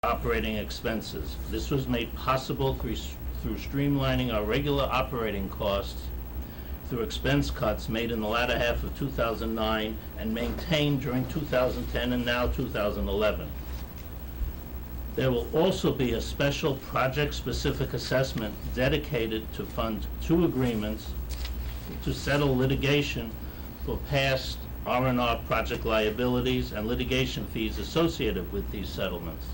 operating expenses. This was made possible through streamlining our regular operating costs through expense cuts made in the latter half of 2009 and maintained during 2010 and now 2011. There will also be a special project-specific assessment dedicated to fund 2 agreements to settle litigation for past R&R project liabilities and litigation fees associated with these settlements.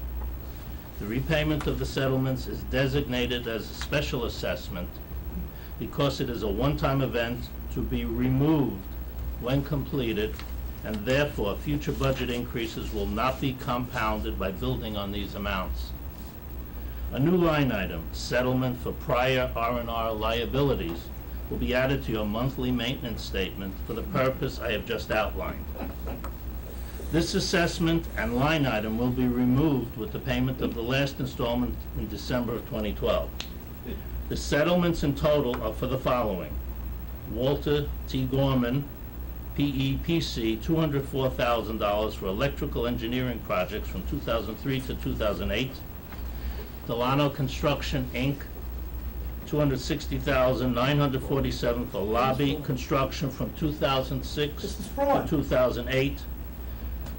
The repayment of the settlements is designated as a special assessment because it is a one-time event to be removed when completed, and therefore future budget increases will not be compounded by building on these amounts. A new line item, settlement for prior R&R liabilities, will be added to your monthly maintenance statement for the purpose I have just outlined. This assessment and line item will be removed with the payment of the last installment in December of 2012. The settlements in total are for the following: Walter T. Gorman, PEPC, $204,000 for electrical engineering projects from 2003 to 2008. Delano Construction, Inc., $260,947 for lobby construction from 2006 to 2008.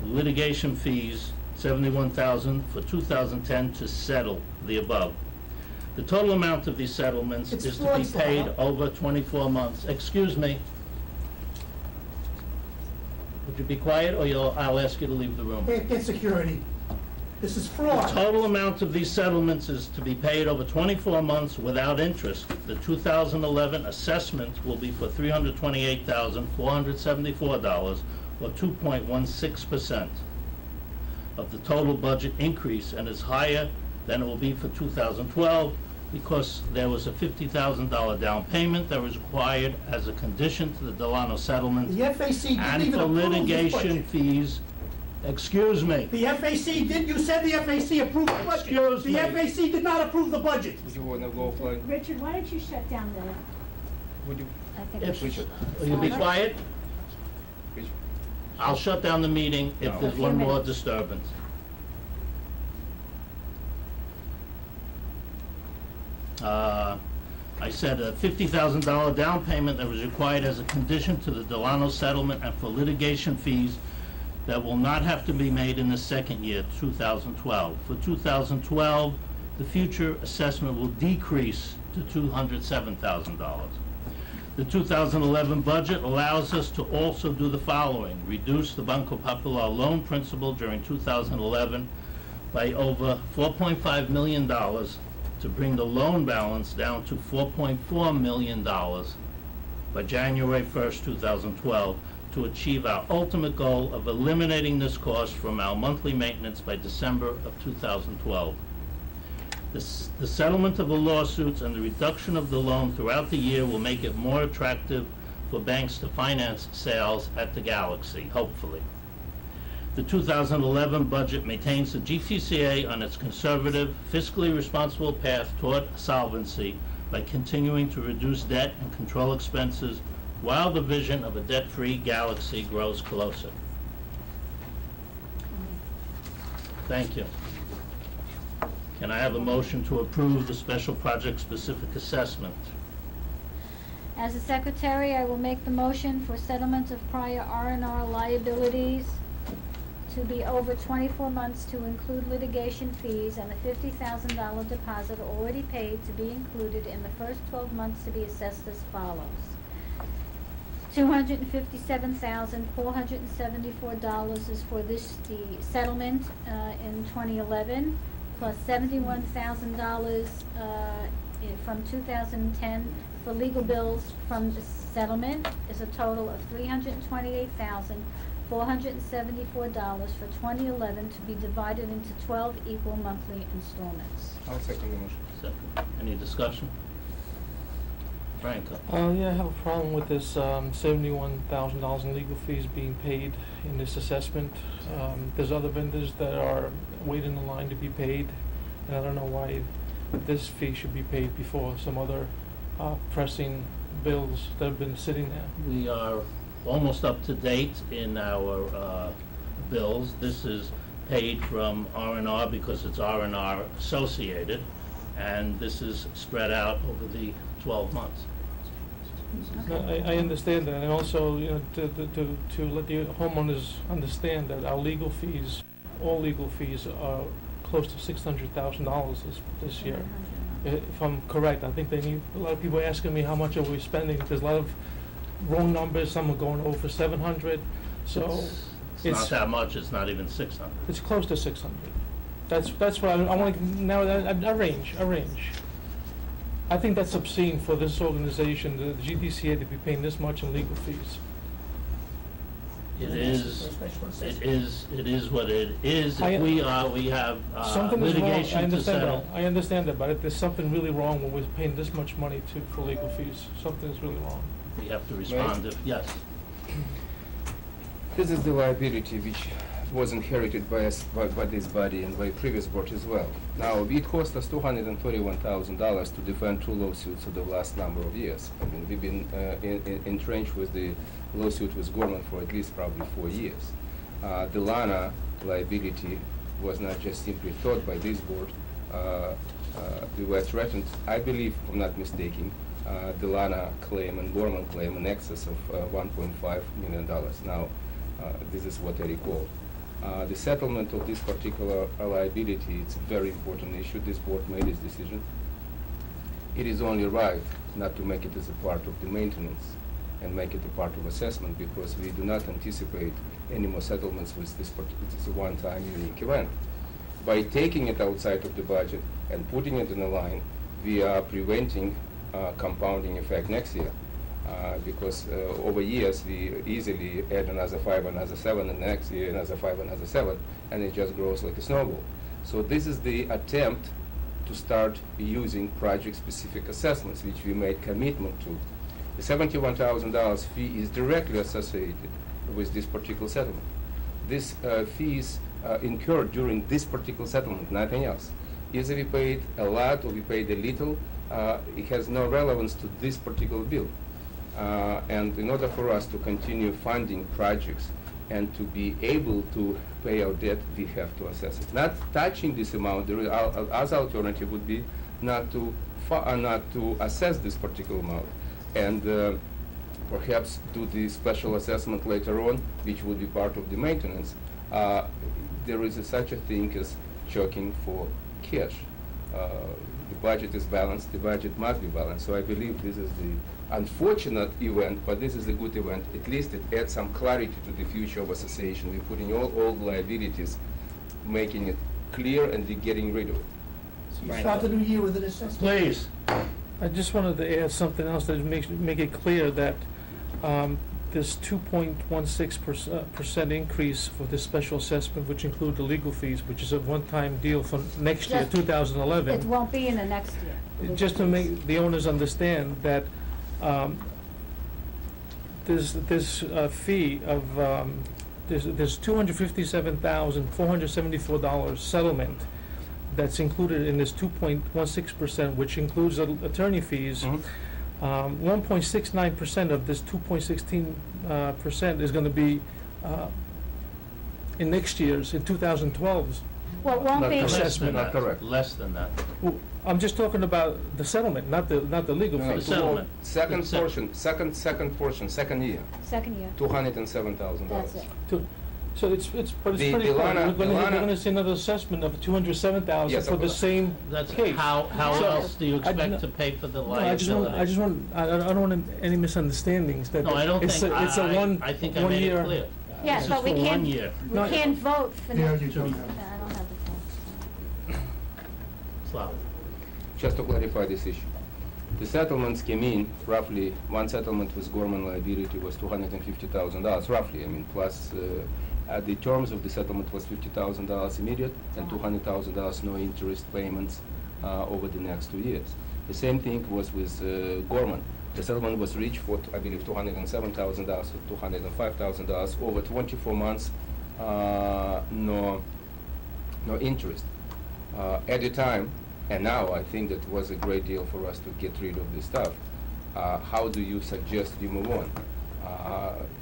Litigation fees, $71,000 for 2010 to settle the above. The total amount of these settlements is to be paid over 24 months. Excuse me. Would you be quiet, or I'll ask you to leave the room? Get security. This is fraud. The total amount of these settlements is to be paid over 24 months without interest. The 2011 assessment will be for $328,474, or 2.16% of the total budget increase, and is higher than it will be for 2012 because there was a $50,000 down payment that was required as a condition to the Delano settlement. The FAC didn't and even for approve this litigation budget. fees. Excuse me. The FAC did. You said the FAC approved the budget. Excuse me. The FAC did not approve the budget. Would you want to go for it? Richard, why don't you shut down the, Would you? I think If- we should. Will you be quiet? Which- I'll shut down the meeting if No. there's A few one more minutes. disturbance. I said a $50,000 down payment that was required as a condition to the Delano settlement and for litigation fees that will not have to be made in the second year, 2012. For 2012, the future assessment will decrease to $207,000. The 2011 budget allows us to also do the following: reduce the Banco Popular loan principal during 2011 by over $4.5 million to bring the loan balance down to $4.4 million by January 1st, 2012, to achieve our ultimate goal of eliminating this cost from our monthly maintenance by December of 2012. The settlement of the lawsuits and the reduction of the loan throughout the year will make it more attractive for banks to finance sales at the Galaxy, hopefully. The 2011 budget maintains the GTCA on its conservative, fiscally responsible path toward solvency by continuing to reduce debt and control expenses while the vision of a debt-free Galaxy grows closer. Thank you. Can I have a motion to approve the special project-specific assessment? As a secretary, I will make the motion for settlement of prior R&R liabilities to be over 24 months to include litigation fees, and the $50,000 deposit already paid to be included in the first 12 months to be assessed as follows. $257,474 is for the settlement in 2011, plus $71,000 from 2010 for legal bills from the settlement, is a total of $328,474 for 2011 to be divided into 12 equal monthly installments. I'll second the motion. Second. Any discussion? Franco? Yeah, I have a problem with this $71,000 in legal fees being paid in this assessment. There's other vendors that are waiting in line to be paid, and I don't know why this fee should be paid before some other pressing bills that have been sitting there. We are almost up to date in our bills. This is paid from R&R because it's R&R associated, and this is spread out over the 12 months. I understand that, and also, you know, to let the homeowners understand that our legal fees, all legal fees are close to $600,000 this year. If I'm correct, I think a lot of people are asking me how much are we spending. There's a lot of wrong numbers, some are going over 700, so It's not that much, it's not even 600. it's close to 600. That's why I want to narrow that, a range. I think that's obscene for this organization, the GDCA, to be paying this much in legal fees. It is what it is. I- If we have Something is wrong, litigation to settle. I understand that, but if there's something really wrong when we're paying this much money for legal fees, something is really wrong. We have to respond if, yes. This is the liability which was inherited by us, by this body and by previous board as well. Now, it cost us $231,000 to defend two lawsuits for the last number of years. I mean, we've been entrenched with the lawsuit with Gorman for at least probably 4 years. The Lana liability was not just simply thought by this board. We were threatened, I believe, if I'm not mistaken, the Lana claim and Gorman claim in excess of $1.5 million. Now, this is what I recall. The settlement of this particular liability, it's a very important issue. This board made its decision. It is only right not to make it as a part of the maintenance and make it a part of assessment, because we do not anticipate any more settlements with this particular, it's a one-time unique event. By taking it outside of the budget and putting it in a line, we are preventing compounding effect next year. Because over years we easily add another 5, another 7, and next year another 5, another 7, and it just grows like a snowball. So this is the attempt to start using project-specific assessments, which we made commitment to. The $71,000 fee is directly associated with this particular settlement. This fees incurred during this particular settlement, nothing else. Either we paid a lot or we paid a little, it has no relevance to this particular bill. And in order for us to continue funding projects and to be able to pay our debt, we have to assess it. Not touching this amount, the other alternative would be not to assess this particular amount, and perhaps do the special assessment later on, which will be part of the maintenance. There is such a thing as choking for cash. The budget is balanced, the budget must be balanced, so I believe this is the unfortunate event, but this is a good event. At least it adds some clarity to the future of association. We're putting all old liabilities, making it clear, and we're getting rid of it. You start the new year with an assessment. Please. I just wanted to add something else that make it clear that this 2.16% increase for this special assessment, which include the legal fees, which is a one-time deal for next year, Just- 2011. It won't be in the next year. Just to make the owners understand that this fee of there's $257,474 settlement that's included in this 2.16%, which includes attorney fees. 1.69% of this 2.16% is going to be in next year's, in 2012's. Well, it won't Not be, correct. Less than Not that. correct. Less than that. Well, I'm just talking about the settlement, not the legal No, fees. The settlement. Second It's a- portion, second portion, second year, second year, $207,000. that's it. So it's The- pretty the clear. Lana- We're the Lana- gonna see another assessment of 207,000 Yes, for the of- same That's, case. how So, else do you I expect don't- to pay for the No, I just liability? don't want any misunderstandings that No, I don't it's think, a one I think I one made year. it clear. Yes, This but is we for can't, 1 year. we No, can't vote for Yeah, next. you don't have. I don't have the phone. So, Just to clarify this issue. The settlements came in, roughly, one settlement with Gorman liability was $250,000, roughly, I mean, plus, the terms of the settlement was $50,000 immediate and $200,000 no interest payments over the next 2 years. The same thing was with Gorman. The settlement was reached for, I believe, $207,000 to $205,000 over 24 months, no interest. At the time, and now I think that was a great deal for us to get rid of this stuff. How do you suggest we move on?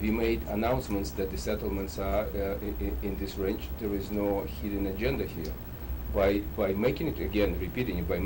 We made announcements that the settlements are in this range. There is no hidden agenda here. By making it, again, repeating it, by